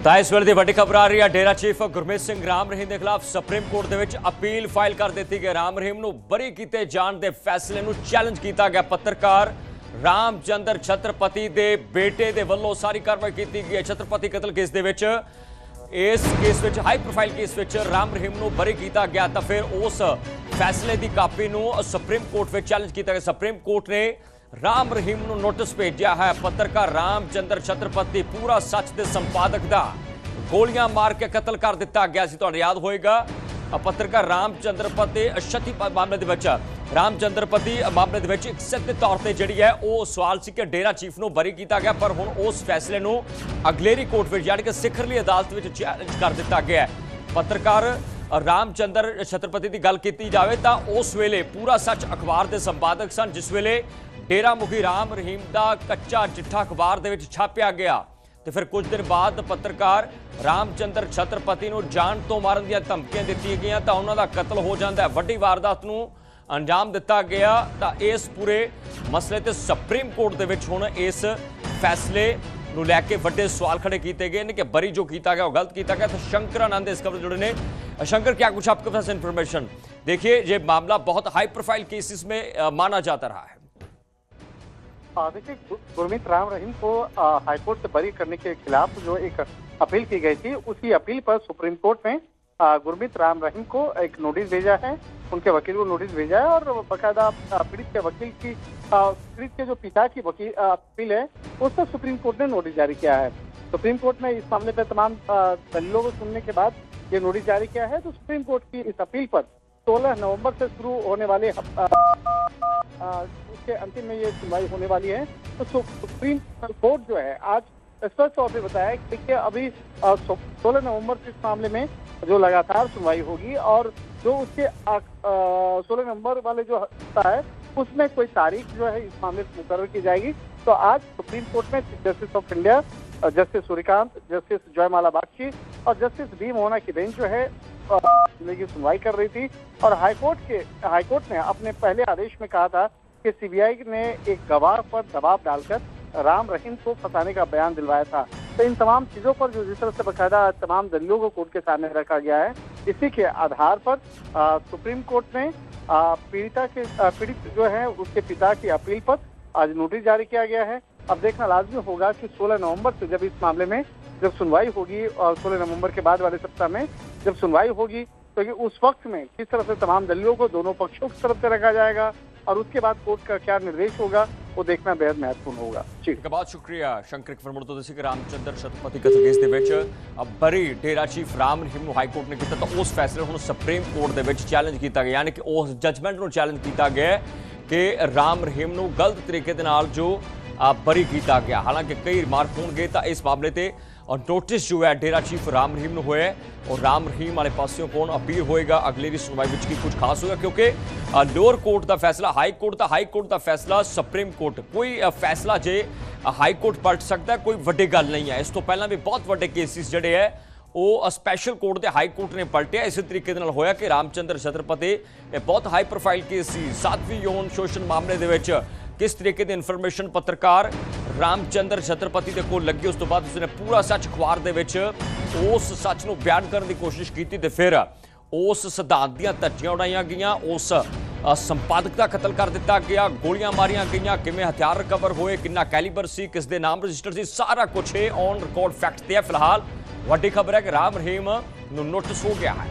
ਤਾਂ ਇਸ ਵੇਲੇ ਦੀ ਵੱਡੀ ਖਬਰ ਆ ਰਹੀ ਹੈ। ਡੇਰਾ ਚੀਫ ਗੁਰਮੀਤ ਸਿੰਘ ਰਾਮ ਰਹੀਮ ਦੇ ਖਿਲਾਫ ਸੁਪਰੀਮ ਕੋਰਟ ਦੇ ਵਿੱਚ ਅਪੀਲ ਫਾਈਲ ਕਰ ਦਿੱਤੀ ਗਈ। ਰਾਮ ਰਹੀਮ ਨੂੰ ਬਰੀ ਕੀਤੇ ਜਾਣ ਦੇ ਫੈਸਲੇ ਨੂੰ ਚੈਲੰਜ ਕੀਤਾ ਗਿਆ। ਪੱਤਰਕਾਰ ਰਾਮਚੰਦਰ ਛਤਰਪਤੀ ਦੇ ਬੇਟੇ ਦੇ ਵੱਲੋਂ ਸਾਰੀ ਕਾਰਵਾਈ ਕੀਤੀ ਗਈ ਹੈ। ਛਤਰਪਤੀ ਕਤਲ ਕੇਸ ਦੇ ਵਿੱਚ ਇਸ ਕੇਸ ਵਿੱਚ ਹਾਈ ਪ੍ਰੋਫਾਈਲ ਕੇਸ ਵਿੱਚ ਰਾਮ ਰਹੀਮ ਨੂੰ ਬਰੀ ਕੀਤਾ ਗਿਆ ਤਾਂ ਫਿਰ ਉਸ ਫੈਸਲੇ ਦੀ ਕਾਪੀ ਨੂੰ ਸੁਪਰੀਮ ਕੋਰਟ ਵਿੱਚ ਚੈਲੰਜ ਕੀਤਾ ਗਿਆ। ਸੁਪਰੀਮ ਕੋਰਟ ਨੇ राम रहीम ਨੂੰ ਨੋਟਿਸ ਭੇਜਿਆ ਹੈ। ਪੱਤਰਕਾਰ ਰਾਮਚੰਦਰ ਛਤਰਪਤੀ ਪੂਰਾ ਸੱਚ ਦੇ ਸੰਪਾਦਕ ਦਾ ਗੋਲੀਆਂ ਮਾਰ ਕੇ ਕਤਲ ਕਰ ਦਿੱਤਾ ਗਿਆ ਸੀ। ਤੁਹਾਨੂੰ ਯਾਦ ਹੋਏਗਾ ਪੱਤਰਕਾਰ ਰਾਮਚੰਦਰਪਤੀ ਅਸ਼ਤੀ ਮਾਮਲੇ ਦੇ ਵਿੱਚ ਇੱਕ ਸਿੱਧੇ ਤੌਰ ਤੇ ਜਿਹੜੀ ਹੈ ਉਹ ਸਵਾਲ ਸੀ ਕਿ ਡੇਰਾ ਚੀਫ ਨੂੰ ਬਰੀ ਕੀਤਾ ਗਿਆ, ਪਰ ਹੁਣ ਉਸ ਫੈਸਲੇ ਨੂੰ ਅਗਲੇਰੀ ਕੋਰਟ ਵਿੱਚ ਯਾਨੀ ਕਿ ਸਿਖਰਲੀ ਅਦਾਲਤ ਵਿੱਚ ਚੈਲੰਜ ਕਰ ਦਿੱਤਾ ਗਿਆ ਹੈ। ਪੱਤਰਕਾਰ ਰਾਮਚੰਦਰ ਛਤਰਪਤੀ ਦੀ ਗੱਲ ਕੀਤੀ ਜਾਵੇ ਤਾਂ ਉਸ ਵੇਲੇ ਪੂਰਾ ਸੱਚ ਅਖਬਾਰ ਦੇ ਸੰਪਾਦਕ ਸਨ, ਜਿਸ ਵੇਲੇ डेरा मुखी राम रहीम का कच्चा चिट्ठा अखबार दे विच छापिया गया तो फिर कुछ दिन बाद पत्रकार रामचंद्र छतरपति नूं जान तो मारन दी धमकियां दित्तियां गईयां तां उन्हां दा कतल हो जांदा है। वड्डी वारदात नूं अंजाम दिता गया तां इस पूरे मसले ते सुप्रीम कोर्ट दे विच हुण इस फैसले नूं लैके वड्डे सवाल खड़े किए गए हैं कि बरी जो किया गया वो गलत किया गया। तो शंकर आनंद इस खबर जुड़े ने। शंकर, क्या कुछ आपके पास इन्फॉर्मेशन? देखिए, ये मामला बहुत हाई प्रोफाइल केसेस में माना जाता रहा है। देखिए, गुरमीत राम रहीम को हाईकोर्ट से बरी करने के खिलाफ जो एक अपील की गई थी, उसी अपील पर सुप्रीम कोर्ट में गुरमीत राम रहीम को एक नोटिस भेजा है, उनके वकील को नोटिस भेजा है और बाकायदा पीड़ित के वकील की पीड़ित के जो पिता की वकील अपील है उस पर सुप्रीम कोर्ट ने नोटिस जारी किया है। सुप्रीम कोर्ट में इस मामले पर तमाम दलीलों को सुनने के बाद ये नोटिस जारी किया है। तो सुप्रीम कोर्ट की इस अपील पर 16 नवंबर से शुरू होने वाले उसके अंतिम में ये सुनवाई होने वाली है। तो सुप्रीम कोर्ट जो है आज स्पष्ट तौर पे बताया कि देखिए अभी 16 नवंबर से इस मामले में जो लगातार सुनवाई होगी और जो उसके 16 नवंबर वाले जो हफ्ता है उसमें कोई तारीख जो है इस मामले से मुकर्रर की जाएगी। तो आज सुप्रीम कोर्ट में chief justice of India justice Suryakant, justice जयमाला बागची और जस्टिस बी मोहना की बेंच जो है की सुनवाई कर रही थी। और हाईकोर्ट ने अपने पहले आदेश में कहा था कि सीबीआई ने एक गवाह पर दबाव डालकर राम रहीम को फंसाने का बयान दिलवाया था। तो इन तमाम चीजों पर जो जिस तरह से बाकायदा तमाम दलीलों को कोर्ट के सामने रखा गया है, इसी के आधार पर सुप्रीम कोर्ट ने पीड़ित जो है उसके पिता की अपील पर आज नोटिस जारी किया गया है। अब देखना लाजमी होगा कि 16 नवंबर से जब इस मामले में जब सुनवाई होगी और 16 नवंबर के बाद वाले सप्ताह में जब सुनवाई होगी तो उस वक्त में किस तरह से तमाम दलीलों को दोनों पक्षों की तरफ से रखा जाएगा और उसके बाद कोर्ट का क्या निर्देश होगा वो देखना बेहद महत्वपूर्ण होगा। जी, बहुत शुक्रिया शंकर। रामचंद्र छतरपति कतल केस दे विच बरी डेरा चीफ राम रहीम नूं हाईकोर्ट ने किया, तो उस फैसले हुण सुप्रीम कोर्ट दे विच चैलेंज किया गया, यानी कि उस जजमेंट नूं चैलेंज किया गया कि राम रहीम नूं गलत तरीके दे नाल जो बरी किया गया। हालांकि कई रिमार्क होंगे तो इस मामले से और नोटिस जो है डेरा चीफ राम रहीम नूं होया और राम रहीम वाले पासों कौन अपील होएगा अगलेरी सुनवाई विच की कुछ खास होगा, क्योंकि लोअर कोर्ट का फैसला हाई कोर्ट का फैसला सुप्रीम कोर्ट कोई फैसला जे हाई कोर्ट पलट सकता है, कोई वड्डी गल नहीं है। इस तो पहला भी बहुत वड्डे केसिस जिहड़े है वो स्पैशल कोर्ट के हाई कोर्ट ने पलटिया। इस तरीके नाल होया कि रामचंद्र छतरपति बहुत हाई प्रोफाइल केस सी, 7वीं यौन शोषण मामले दे विच किस तरीके की इन्फॉर्मेशन पत्रकार रामचंद्र छतरपति के कोल लगी, उस तो बाद उसने पूरा सच अखबार दे विच उस सच नूं बयान करने की कोशिश की तो फिर उस सिद्धांत दीआं धज्जियां उड़ाईयां गईयां, उस संपादक का कतल कर दिता गया, गोलियां मारियां गईयां, किवें हथियार रिकवर होए, कितना कैलीबर सी, किस दे नाम रजिस्टर सी, सारा कुछ ऑन रिकॉर्ड फैक्ट ते है। फिलहाल वड्डी खबर है कि राम रहीम नूं नोटिस हो गया है।